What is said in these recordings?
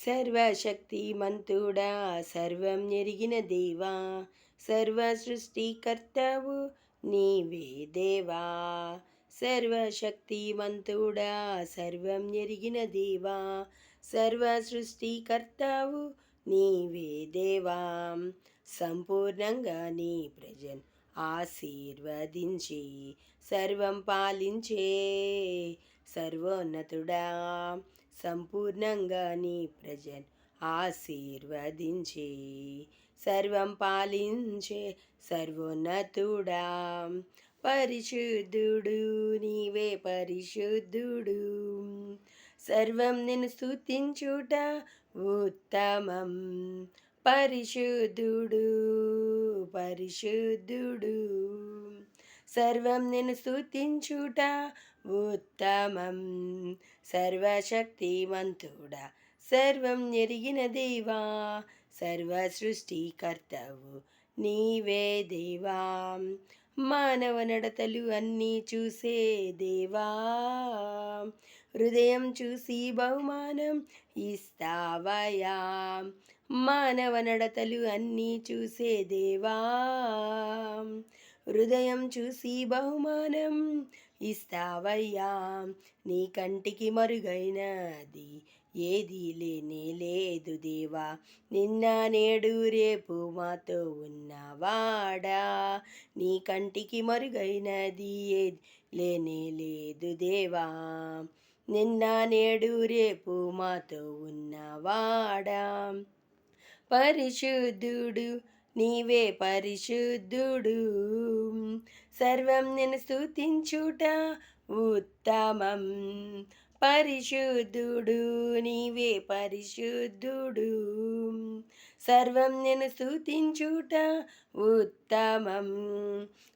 సర్వశక్తిమంతుడా సర్వం ఎరిగిన దేవా, సర్వ సృష్టికర్తవు నీవే దేవా. సర్వశక్తిమంతుడా సర్వం ఎరిగిన దేవా, సర్వ సృష్టికర్తవు నీవే దేవా. సంపూర్ణంగా నీ ప్రజన్ ఆశీర్వదించి సర్వం పాలించే సర్వోన్నతుడా, సంపూర్ణంగా నీ ప్రజన్ ఆశీర్వదించి సర్వం పాలించే సర్వోన్నతుడా. పరిశుద్ధుడు నీవే పరిశుద్ధుడు, సర్వం నిన్ను స్తుతించుట ఉత్తమం. పరిశుద్ధుడు పరిశుద్ధుడు, సర్వం నిన్ను స్తుతించుట ఉత్తమం. సర్వశక్తిమంతుడా సర్వం ఎరిగిన దేవా, సర్వ సృష్టికర్తవు నీవే దేవా. మానవ నడతలు అన్నీ చూసే దేవా, హృదయం చూసి బహుమానం ఇస్తావయా. మానవ నడతలు అన్నీ చూసే దేవా, హృదయం చూసి బహుమానం ఇస్తావయ్యా. నీ కంటికి మరుగైనది ఏది లేనే లేదు దేవా, నిన్న నేడు రేపు మాతో ఉన్నవాడా. నీ కంటికి మరుగైనది ఏది లేనే లేదు దేవా, నిన్న నేడు రేపు మాతో ఉన్నవాడా. పరిశుద్ధుడు నీవే పరిశుద్ధుడు, సర్వం నిన్ను స్తుతించుట ఉత్తమం. పరిశుద్ధుడు నీవే పరిశుద్ధుడు, సర్వం నిన్ను స్తుతించుట ఉత్తమం.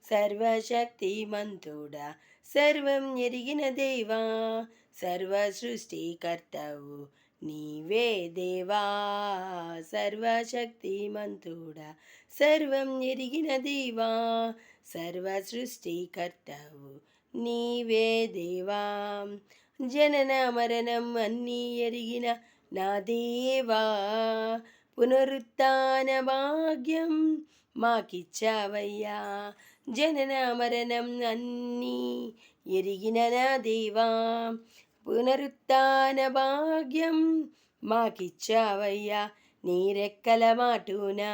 సర్వశక్తిమంతుడా సర్వం ఎరిగిన దేవా, సర్వ సృష్టికర్తవు నీవే దేవా. సర్వశక్తిమంతుడా సర్వం ఎరిగిన దేవా, సర్వ సృష్టికర్తవు నీవే దేవా. జనన మరణం అన్నీ ఎరిగిన నా దేవా, పునరుత్థాన భాగ్యం మాకిచ్చావయ్యా. జనన మరణం అన్నీ ఎరిగిన నా దేవా, పునరుత్థాన భాగ్యం మాకిచ్చావయ్యా. నీ రెక్కల మాటునా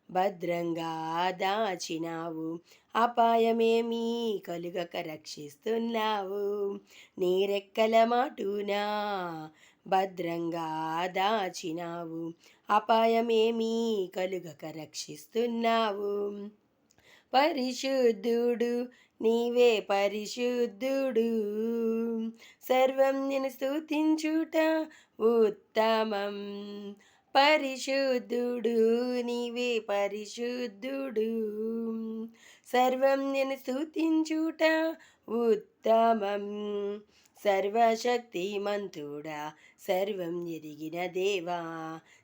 భద్రంగా దాచినావు, అపాయమేమీ కలుగక రక్షిస్తున్నావు. నీ రెక్కల మాటునా భద్రంగా దాచినావు, అపాయమేమీ కలుగక రక్షిస్తున్నావు. పరిశుద్ధుడు నీవే పరిశుద్ధుడు, సర్వం నిన్ను స్తుతించుట ఉత్తమం. పరిశుద్ధుడు నీవే పరిశుద్ధుడు, సర్వం నిన్ను స్తుతించుట ఉత్తమం. సర్వశక్తిమంతుడా సర్వం ఎరిగిన దేవా,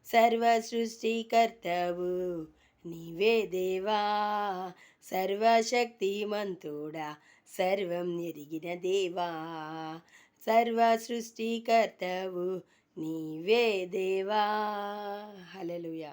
సర్వ సృష్టికర్తవు నీవే దేవా. సర్వశక్తిమంతుడా సర్వం ఎరిగిన దేవా, సర్వ సృష్టికర్తవు నీవే దేవా. హల్లెలూయా.